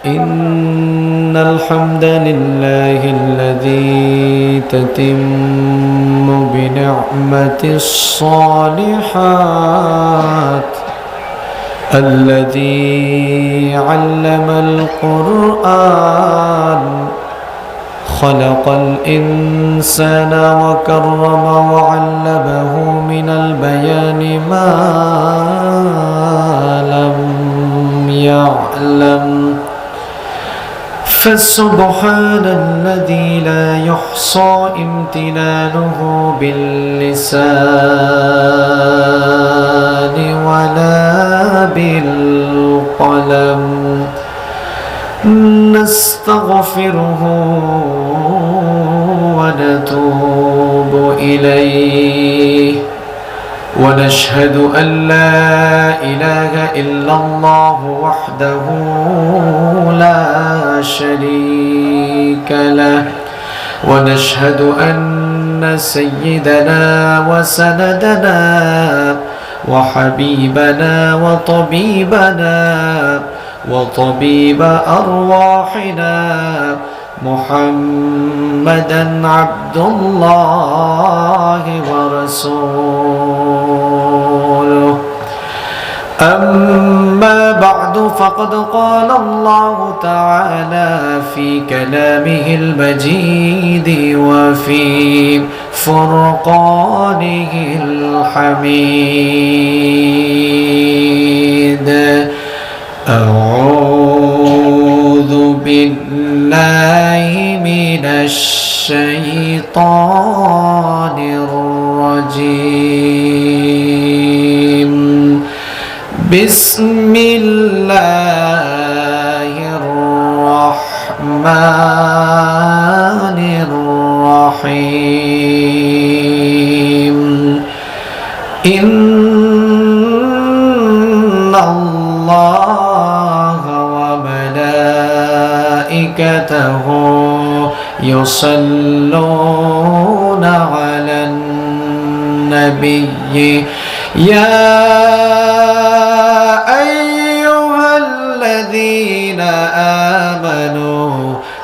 إن الحمد لله الذي تتم بنعمة الصالحات، الذي علم القرآن، خلق الإنسان وكرم وعلمه من البيان ما لم يعلم. فسبحان الذي لا يحصى امتنانه باللسان ولا بالقلم. نستغفره ونتوب إليه، ونشهد أن لا إله إلا الله وحده لا شريك له، ونشهد أن سيدنا وسندنا وحبيبنا وطبيب أرواحنا محمدا عبد الله ورسوله. أما بعد، فقد قال الله تعالى في كلامه المجيد وفي فرقانه الحميد: أعوذ بالله من الشيطان الرجيم. بسم الله الرحمن الرحيم. إن الله وملائكته يصلون على النبي يا أيها الذين آمنوا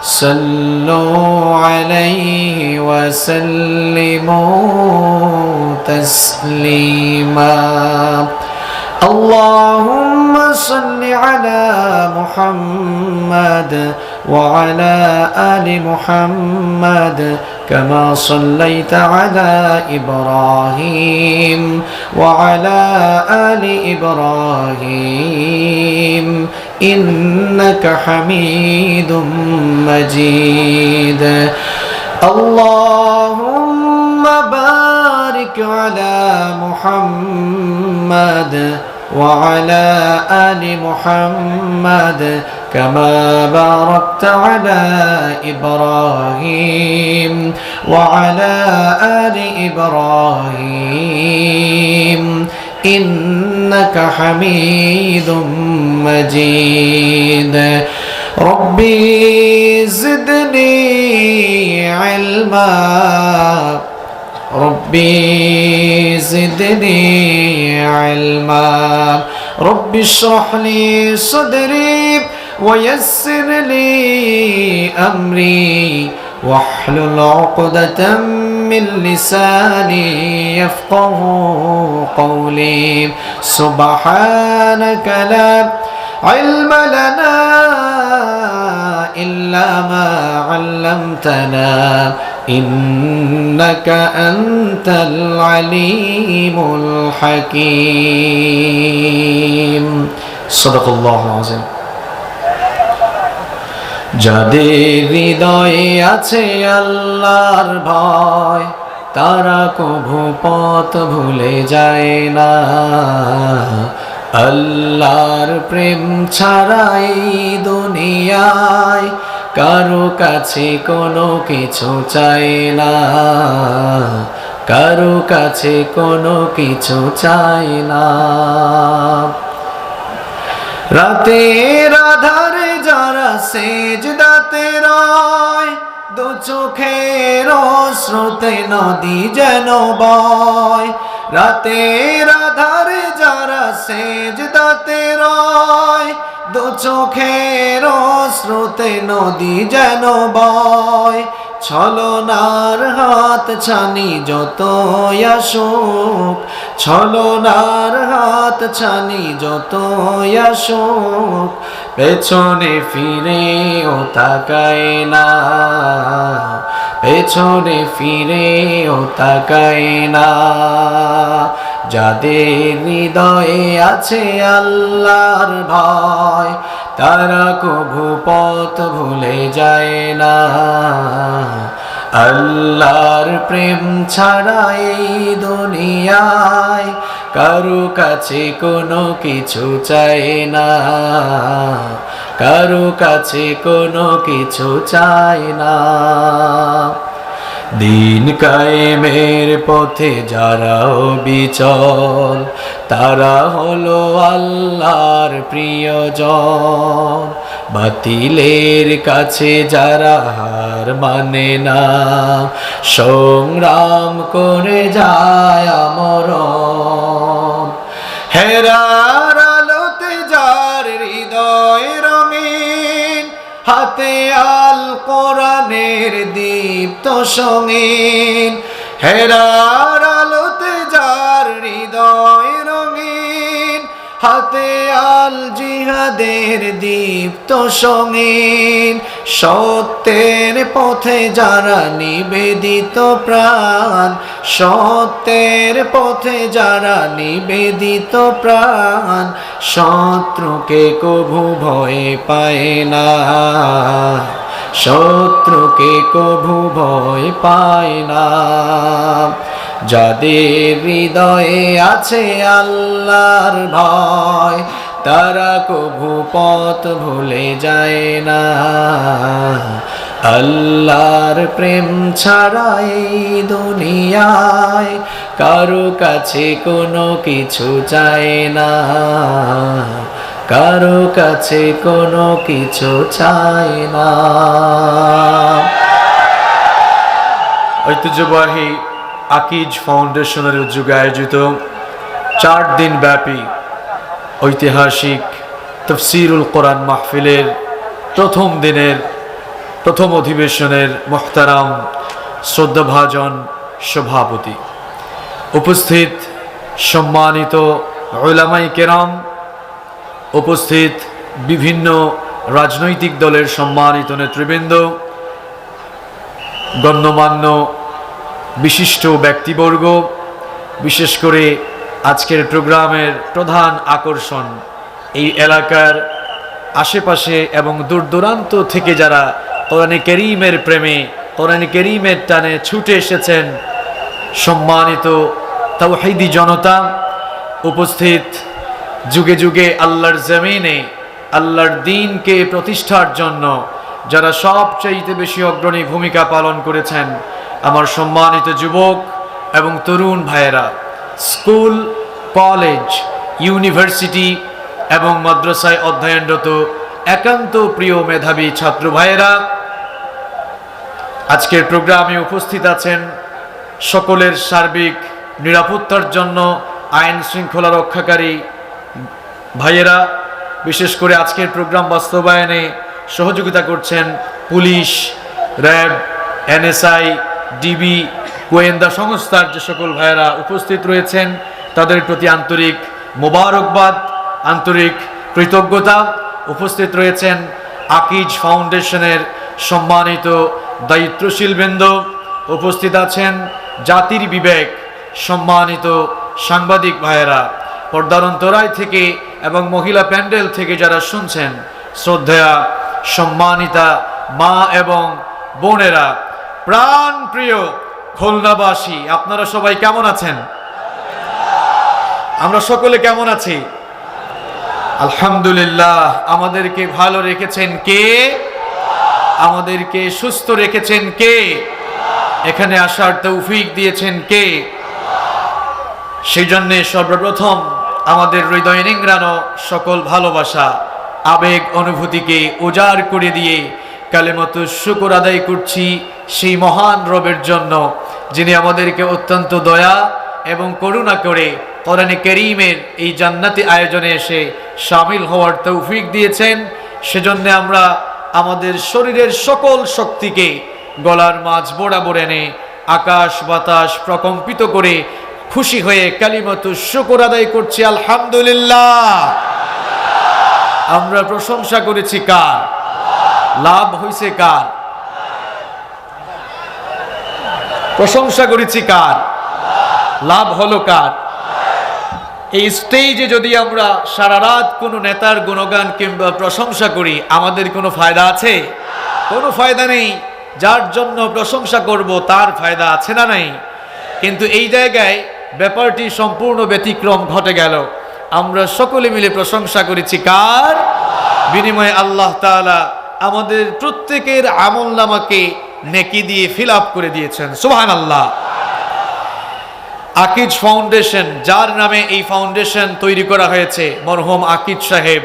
صلوا عليه وسلموا تسليما. اللهم صل على محمد وعلى آل محمد كما صليت على إبراهيم وعلى آل إبراهيم إنك حميد مجيد. اللهم بارك على محمد وعلى آل محمد كما باركت على إبراهيم وعلى آل إبراهيم إنك حميد مجيد. ربي زدني علما، ربي زدني علما. ربي اشرح لي صدري ويسر لي أمري واحلل عقدة من لساني يفقه قولي. سبحانك لا علم لنا إلا ما علمتنا إنك أنت العليم الحكيم. صدق الله العظيم. যাদের হৃদয়ে আছে আল্লাহর ভয়, তারা কভু পথ ভুলে যায় না। আল্লাহর প্রেম ছাড়া এই দুনিয়ায় কারো কাছে কোনো কিছু চাই না, কারো কাছে কোনো কিছু চাই না। রাতের আধারে যারা সেজদাতে রয়, দু চোখের স্রোতে নদী যেন বয়। রাতের আধারে যারা সেজদাতে রয়, দু চোখের স্রোতে নদী যেন বয়। ছলনার হাত ছানি যত আসুক, ছলনার হাত ছানি যত আসুক, পেছনে ফিরেও তাকায় না, পেছনে ফিরেও তাকায় না। যাদের হৃদয়ে আছে আল্লাহর ভয়, তারা কভু পথ ভুলে যায় না। আল্লাহর প্রেম ছাড়া এই দুনিয়ায় কারো কাছে কোনো কিছু চায় না, কারো কাছে কোনো কিছু চায় না। দিন কায়েমের পথে যারা বিচল, তারা হলো আল্লাহর প্রিয়জন। বাতিলের কাছে যারা হার মানে না, সংগ্রাম করে যায় আমরণ। হেরার আলোতে যার হৃদয় রঙিন, হাতে আল কোরআনের দীপ্ত সঙ্গীন। হেরার আলোতে যার হৃদয় রঙিন, হাতে আল জিহাদের দীপ্ত সঙ্গীন। সত্যের পথে যারা নিবেদিত প্রাণ, সত্যের পথে যারা নিবেদিত প্রাণ, শত্রুকে কভু ভয় পায় না, শত্রুকে কভু ভয় পায় না। যাদের হৃদয়ে আছে আল্লাহর ভয়, তারা কভু পথ ভুলে যায় না। আল্লাহর প্রেম ছাড়া এই দুনিয়ায় কারো কাছে কোনো কিছু চায় না, কারো কাছে কোনো কিছু চায় না। ঐতিহ্যবাহী আকিজ ফাউন্ডেশনের উদ্যোগে আয়োজিত 4 দিন ব্যাপী ঐতিহাসিক তাফসীরুল কোরআন মাহফিলের প্রথম দিনের প্রথম অধিবেশনের মুহতারাম শ্রদ্ধাভাজন সভাপতি, উপস্থিত সম্মানিত উলামায়ে কেরাম, উপস্থিত বিভিন্ন রাজনৈতিক দলের সম্মানিত নেতৃবৃন্দ, গণ্যমান্য বিশিষ্ট ব্যক্তিবর্গ, বিশেষ করে আজকের প্রোগ্রামের প্রধান আকর্ষণ এই এলাকার আশেপাশে এবং দূর দূরান্ত থেকে যারা কোরআনে কারীমের প্রেমে, কোরআনে কারীমের টানে ছুটে এসেছেন, সম্মানিত তাওহীদি জনতা, উপস্থিত যুগে যুগে আল্লাহর জমিনে আল্লাহর দ্বীনকে প্রতিষ্ঠার জন্য যারা সবচাইতে বেশি অগ্রণী ভূমিকা পালন করেছেন, আমার সম্মানিত যুবক এবং তরুণ ভাইয়েরা, স্কুল, কলেজ, ইউনিভার্সিটি এবং মাদ্রাসায় অধ্যয়নরত একান্ত প্রিয় মেধাবী ছাত্র ভাইয়েরা, আজকের প্রোগ্রামে উপস্থিত আছেন সকলের সার্বিক নিরাপত্তার জন্য আইন শৃঙ্খলা রক্ষাকারী ভাইয়েরা, বিশেষ করে আজকের প্রোগ্রাম বাস্তবায়নে সহযোগিতা করছেন পুলিশ, র্যাব, এনএসআই, ডিবি, গোয়েন্দা সংস্থার যে সকল ভাইয়েরা উপস্থিত রয়েছেন, তাদের প্রতি আন্তরিক মোবারকবাদ, আন্তরিক কৃতজ্ঞতা। উপস্থিত রয়েছেন আকিজ ফাউন্ডেশনের সম্মানিত দায়িত্বশীল বৃন্দ, উপস্থিত আছেন জাতির বিবেক সম্মানিত সাংবাদিক ভাইয়েরা, পর্দার অন্তরায় থেকে এবং মহিলা প্যান্ডেল থেকে যারা শুনছেন, শ্রদ্ধেয়া সম্মানিতা মা এবং বোনেরা, প্রাণ প্রিয় খুলনাবাসী, আপনারা সবাই কেমন আছেন? আমরা সকলে কেমন আছি? আলহামদুলিল্লাহ। আমাদেরকে ভালো রেখেছেন কে? আমাদেরকে সুস্থ রেখেছেন কে? এখানে আসার তৌফিক দিয়েছেন কে? সেই জন্যে সর্বপ্রথম আমাদের হৃদয় নিংড়ানো সকল ভালোবাসা, আবেগ, অনুভূতিকে উজাড় করে দিয়ে কালেমাতুশ শুকর আদায় করছি সেই মহান রবের জন্য, যিনি আমাদেরকে অত্যন্ত দয়া এবং করুণা করে কোরআনে কারীমের এই জান্নাতি আয়োজনে এসে শামিল হওয়ার তৌফিক দিয়েছেন। সেজন্য আমরা আমাদের শরীরের সকল শক্তিকে গলার মাঝ বরাবর এনে আকাশ বাতাস প্রকম্পিত করে খুশি হয়ে কালিমাতুশ শুকর আদায় করছি, আলহামদুলিল্লাহ। আমরা প্রশংসা করেছি কার? লাভ হয়েছে কার? প্রশংসা করেছি কার? লাভ হলো কার? এই স্টেজে যদি আমরা সারা রাত কোনো নেতার গুণগান কিংবা প্রশংসা করি, আমাদের কোনো ফায়দা আছে? কোনো ফায়দা নেই। যার জন্য প্রশংসা করব তার ফায়দা আছে না নাই? কিন্তু এই জায়গায় ব্যাপারটি সম্পূর্ণ ব্যতিক্রম ঘটে গেল। আমরা সকলে মিলে প্রশংসা করেছি কার? বিনিময়ে আল্লাহ তাআলা আমাদের প্রত্যেকের আমলনামাকে নেকি দিয়ে ফিল আপ করে দিয়েছেন, সুবহানাল্লাহ। আকিজ ফাউন্ডেশন, যার নামে এই ফাউন্ডেশন তৈরি করা হয়েছে, মরহুম আকিজ সাহেব,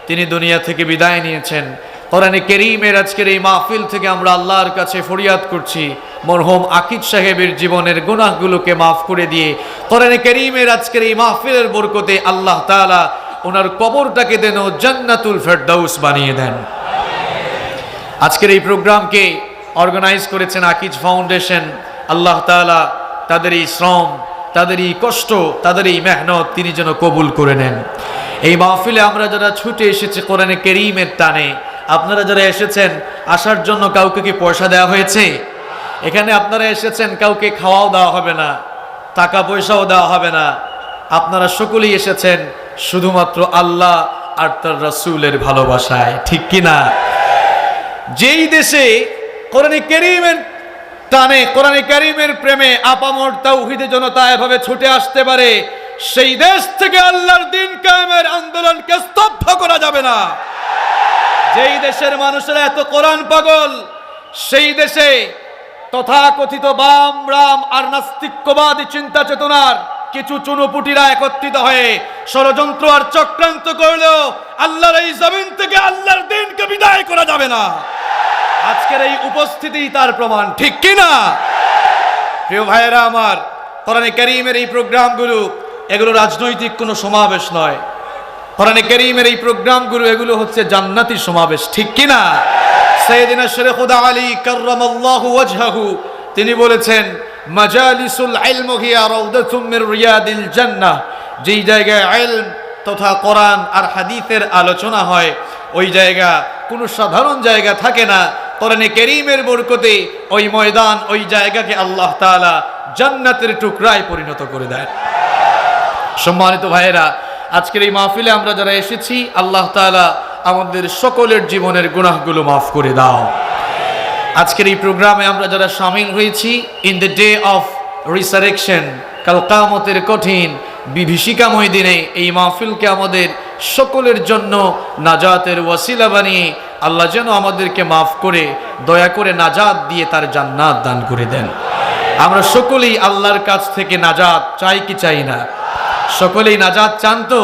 তিনি দুনিয়া থেকে বিদায় নিয়েছেন। কোরআনে কারীমের আজকের এই মাহফিল থেকে আমরা আল্লাহর কাছে ফরিয়াদ করছি, মরহুম আকিজ সাহেবের জীবনের গুনাহগুলোকে মাফ করে দিয়ে কোরআনে কারীমের আজকের এই মাহফিলের বরকতে আল্লাহ তাআলা ওনার কবরটাকে যেন জান্নাতুল ফেরদাউস বানিয়ে দেন। আজকের এই প্রোগ্রামকে অর্গানাইজ করেছেন আকিজ ফাউন্ডেশন। আল্লাহ তাআলা তাদের এই শ্রম, তাদের এই কষ্ট, তাদের এই মেহনত তিনি যেন কবুল করে নেন। এই মাহফিলে আমরা যারা ছুটে এসেছি কোরআনে কারীমের টানে, আপনারা যারা এসেছেন, আসার জন্য কাউকে কি পয়সা দেওয়া হয়েছে? এখানে আপনারা এসেছেন, কাউকে খাওয়াও দেওয়া হবে না, টাকা পয়সাও দেওয়া হবে না। আপনারা সকলেই এসেছেন শুধুমাত্র আল্লাহ আর তার রাসূলের ভালোবাসায়, ঠিক কি না? যেই দেশে কোরআনে কারীমের টানে, কোরআনে কারীমের প্রেমে আপামর তাওহীদের জনতা এভাবে ছুটে আসতে পারে, সেই দেশ থেকে আল্লাহর দ্বীন কায়েমের আন্দোলনকে স্তব্ধ করা যাবে না। যেই দেশের মানুষেরা এত কোরআন পাগল, সেই দেশে তথাকথিত বাম রাম আর নাস্তিক্যবাদী চিন্তা চেতনার কিছু চুনোপুটিরা একত্রিত হয়ে ষড়যন্ত্র আর চক্রান্ত করলেও আল্লাহর এই জমিন থেকে আল্লাহর দ্বীনকে বিদায় করা যাবে না। আজকের এই উপস্থিতি তার প্রমাণ, ঠিক কি না? প্রিয় ভাইয়েরা আমার, কোরআনে কারীমের এই প্রোগ্রামগুলো, এগুলো রাজনৈতিক কোনো সমাবেশ নয়। কোরআনে কারীমের এই প্রোগ্রামগুলো, এগুলো হচ্ছে জান্নাতি সমাবেশ, ঠিক কি না? সাইয়েদিনা শরীফুদ্দৌলা আলী কাররামাল্লাহু ওয়াজহাহু তিনি বলেছেন, মাজালিসুল ইলম হিয়া রাউদাতুম মির রিয়াদিল জান্নাহ। যেই জায়গায় ইলম তথা কোরআন আর হাদিসের আলোচনা হয়, ওই জায়গা কোনো সাধারণ জায়গা থাকে না। কোরআনে কারীমের বরকতে ওই ময়দান, ওই জায়গাকে আল্লাহ তাআলা জান্নাতের টুকরায় পরিণত করে দেয়। সম্মানিত ভাইয়েরা, আজকের এই মাহফিলে আমরা যারা এসেছি, আল্লাহ তাআলা আমাদের সকলের জীবনের গুনাহগুলো মাফ করে দাও। আজকের এই প্রোগ্রামে আমরা যারা শামিল হয়েছি, in the day of resurrection, কাল কিয়ামতের কঠিন বিভীষিকাময় দিনে এই মাহফিলকে আমাদের সকলের জন্য নাজাতের ওয়াসিলা বানিয়ে আল্লাহ যেন আমাদেরকে মাফ করে, দয়া করে নাজাত দিয়ে তার জান্নাত দান করে দেন। আমরা সকলেই আল্লাহর কাছ থেকে নাজাত চাই কি চাই না? সকলেই নাজাত চান তো?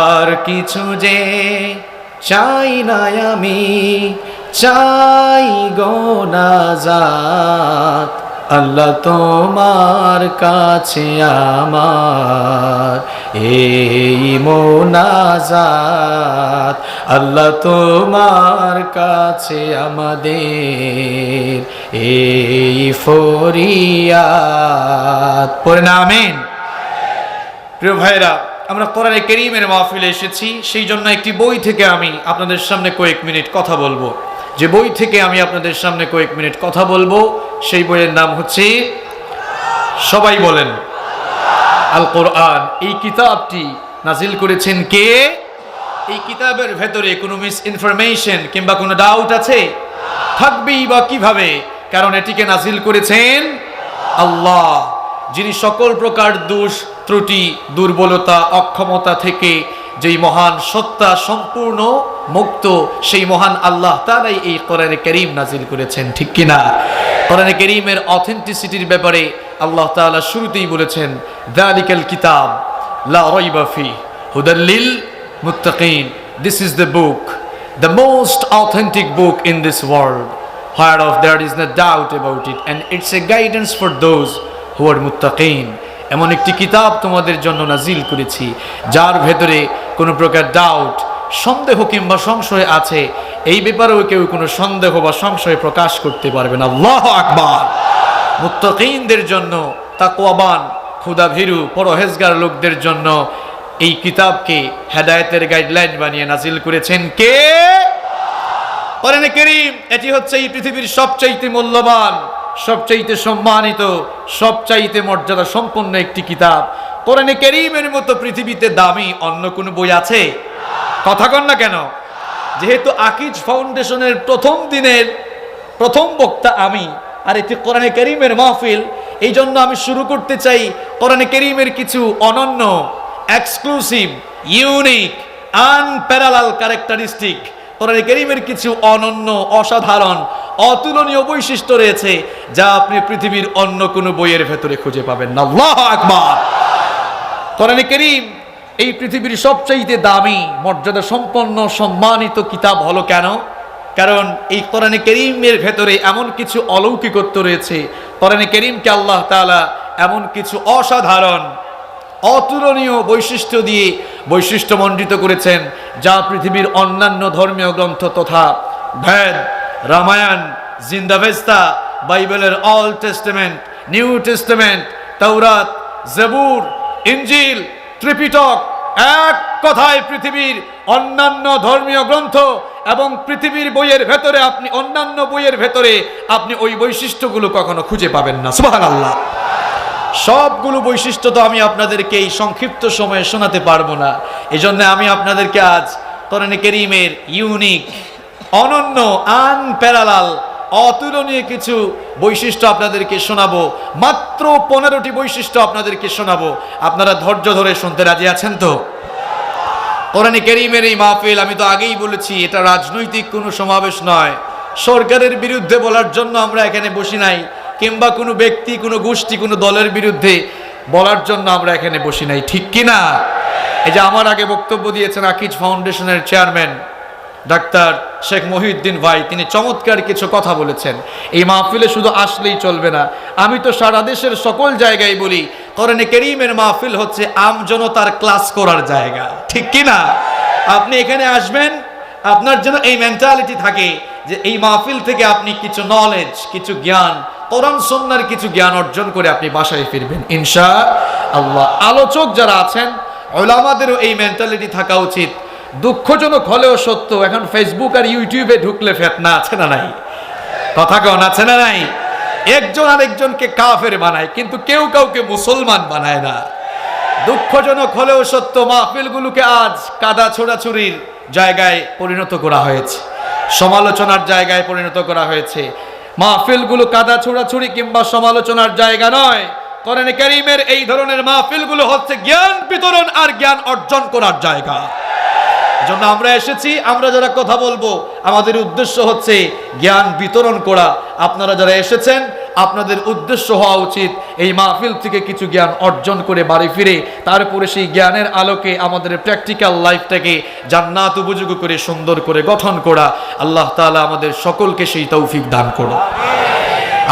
আর কিছু যে চাই না আমি, চাই গো নাজাত, আল্লাহ তোমার কাছে আমার এই মোনাজাত, আল্লাহ তোমার কাছে আমাদের এই ফরিয়াদ। পড়ে না আমিন। প্রিয় ভাইরা, আমরা কোরআনে কারীমের মাহফিলে এসেছি, সেই জন্য একটি বই থেকে আমি আপনাদের সামনে কয়েক মিনিট কথা বলবো। যে বই থেকে আমি আপনাদের সামনে কয়েক মিনিট কথা বলবো, সেই বইয়ের নাম হচ্ছে, সবাই বলেন, আল কোরআন। এই কিতাবটি নাজিল করেছেন কে? এই কিতাবের ভেতরে কোনো মিস ইনফরমেশন কিংবা কোনো ডাউট আছে? থাকবেই বা কিভাবে? কারণ এটিকে নাজিল করেছেন আল্লাহ, যিনি সকল প্রকার দোষ ত্রুটি দুর্বলতা অক্ষমতা থেকে যেই মহান সত্তা সম্পূর্ণ মুক্ত, সেই মহান আল্লাহ তাআলাই এই কোরআনে কারীম নাজিল করেছেন, ঠিক কিনা? কোরআনে কারীমের অথেন্টিসিটির ব্যাপারে আল্লাহ তাআলা শুরুতেই বলেছেন, যালিকাল কিতাব লা রাইবা ফিহি হুদাল লিল মুত্তাকিন। This is the book, the most authentic book in this world, whereof there is no doubt about it, and it's a guidance for those who are muttaqin. এমন একটি কিতাব তোমাদের জন্য নাজিল করেছি যার ভেতরে কোনো প্রকার ডাউট, সন্দেহ কিংবা সংশয় আছে, এই ব্যাপারেও কেউ কোনো সন্দেহ বা সংশয় প্রকাশ করতে পারবে না। আল্লাহু আকবার। মুত্তাকিনদের জন্য, তাকওয়াবান, খুদাভীরু, পরহেজগার লোকদের জন্য এই কিতাবকে হেদায়েতের গাইডলাইন বানিয়ে নাজিল করেছেন কে? কোরআনে কারীম। এটি হচ্ছে এই পৃথিবীর সবচাইতে মূল্যবান, সবচাইতে সম্মানিত, সবচাইতে মর্যাদা সম্পন্ন একটি কিতাব। কোরআনে কারীমের মতো পৃথিবীতে দামি অন্য কোনো বই আছে? কথা কন না কেন? যেহেতু আকিজ ফাউন্ডেশনের প্রথম দিনের প্রথম বক্তা আমি, আর এটি কোরআনে কারীমের মাহফিল, এই জন্য আমি শুরু করতে চাই কোরআনে কারীমের কিছু অনন্য, এক্সক্লুসিভ, ইউনিক, আনপ্যারালাল ক্যারেক্টারিস্টিক, কোরআনে কারীমের কিছু অনন্য, অসাধারণ, অতুলনীয় বৈশিষ্ট্য রয়েছে যা আপনি পৃথিবীর অন্য কোনো বইয়ের ভেতরে খুঁজে পাবেন না। আল্লাহু আকবার। কোরআনে কারীম এই পৃথিবীর সবচাইতে দামি, মর্যাদা সম্পন্ন, সম্মানিত কিতাব হলো কেন? কারণ এই কোরআনে কারীমের ভেতরে এমন কিছু অলৌকিকত্ব রয়েছে। কোরআনে কারীমকে আল্লাহ তাআলা এমন কিছু অসাধারণ, অতুলনীয় বৈশিষ্ট্য দিয়ে বৈশিষ্ট্যমণ্ডিত করেছেন যা পৃথিবীর অন্যান্য ধর্মীয় গ্রন্থ তথা ভেদ, রামায়ণ, জিন্দাভেস্তা, বাইবেলের অল টেস্টামেন্ট, নিউ টেস্টামেন্ট, তাওরাত, জবুর, ইনজিল, ত্রিপিটক, এক কথায় পৃথিবীর অন্যান্য ধর্মীয় গ্রন্থ এবং পৃথিবীর বইয়ের ভেতরে আপনি, অন্যান্য বইয়ের ভেতরে আপনি ওই বৈশিষ্ট্যগুলো কখনো খুঁজে পাবেন না। সুবহানাল্লাহ। সবগুলো বৈশিষ্ট্য তো আমি আপনাদেরকে এই সংক্ষিপ্ত সময়ে শোনাতে পারবো না। এজন্য আমি আপনাদেরকে আজ কোরআনে কারীমের ইউনিক, অনন্য, আনপ্যারালাল, অতুলনীয় কিছু বৈশিষ্ট্য আপনাদেরকে শোনাবো। মাত্র 15টি বৈশিষ্ট্য আপনাদেরকে শোনাবো। আপনারা ধৈর্য ধরে শুনতে রাজি আছেন তো? কোরআনে কারীমের এই মাহফিল, আমি তো আগেই বলেছি, এটা রাজনৈতিক কোনো সমাবেশ নয়। সরকারের বিরুদ্ধে বলার জন্য আমরা এখানে বসি নাই, কিংবা কোনো ব্যক্তি, কোনো গোষ্ঠী, কোনো দলের বিরুদ্ধে বলার জন্য আমরা এখানে বসি নাই, ঠিক কি না? এই যে আমার আগে বক্তব্য দিয়েছেন আকিজ ফাউন্ডেশনের চেয়ারম্যান ডাক্তার শেখ মহিউদ্দিন ভাই, তিনি চমৎকার কিছু কথা বলেছেন। এই মাহফিলে শুধু আসলেই চলবে না, আমি তো সারা দেশের সকল জায়গায় বলি কোরআনে কারীমের মাহফিল হচ্ছে আমজনতার ক্লাস করার জায়গা, ঠিক কি না? আপনি এখানে আসবেন, আপনার যেন এই মেন্টালিটি থাকে যে এই মাহফিল থেকে আপনি কিছু নলেজ, কিছু জ্ঞান, কোরআন সুন্নাহর কিছু জ্ঞান অর্জন করে আপনি বাসায় ফিরবেন ইনশাআল্লাহ। আলোচক যারা আছেন, উলামাদেরও এই মেন্টালিটি থাকা উচিত। দুঃখজনক হলেও সত্য, এখন ফেসবুক আর ইউটিউবে ঢুকলে ফিতনা আছে না নাই? কথা কন আছে না নাই? একজন আরেকজনকে কাফের বানায়, কিন্তু কেউ কাউকে মুসলমান বানায় না। দুঃখজনক হলেও সত্য, মাহফিলগুলোকে আজ কাদা ছোড়াছুরির জায়গায় পরিণত করা হয়েছে, সমালোচনার জায়গায় পরিণত করা হয়েছে। মাহফিলগুলো কাদা ছোড়াছুরি কিংবা সমালোচনার জায়গা নয়। কোরআনে কারীমের এই ধরনের মাহফিলগুলো হচ্ছে জ্ঞান বিতরণ আর জ্ঞান অর্জন করার জায়গা। জন্য আমরা এসেছি, আমরা যারা কথা বলবো আমাদের উদ্দেশ্য হচ্ছে জ্ঞান বিতরণ করা। আপনারা যারা এসেছেন, আপনাদের উদ্দেশ্য হওয়া উচিত এই মাহফিল থেকে কিছু জ্ঞান অর্জন করে বাড়ি ফিরে তারপরে সেই জ্ঞানের আলোকে আমাদের প্র্যাকটিক্যাল লাইফটাকে জান্নাত উপযোগী করে সুন্দর করে গঠন করা। আল্লাহ তাআলা আমাদের সকলকে সেই তৌফিক দান করুন।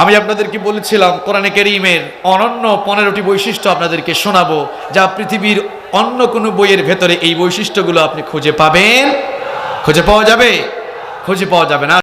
আমি আপনাদেরকে বলেছিলাম কোরআনে কারীমের অনন্য 15টি বৈশিষ্ট্য আপনাদেরকে শোনাবো, যা পৃথিবীর অন্য কোনো বইয়ের ভেতরে এই বৈশিষ্ট্যগুলো আপনি খুঁজে পাবেন, খুঁজে পাওয়া যাবে না।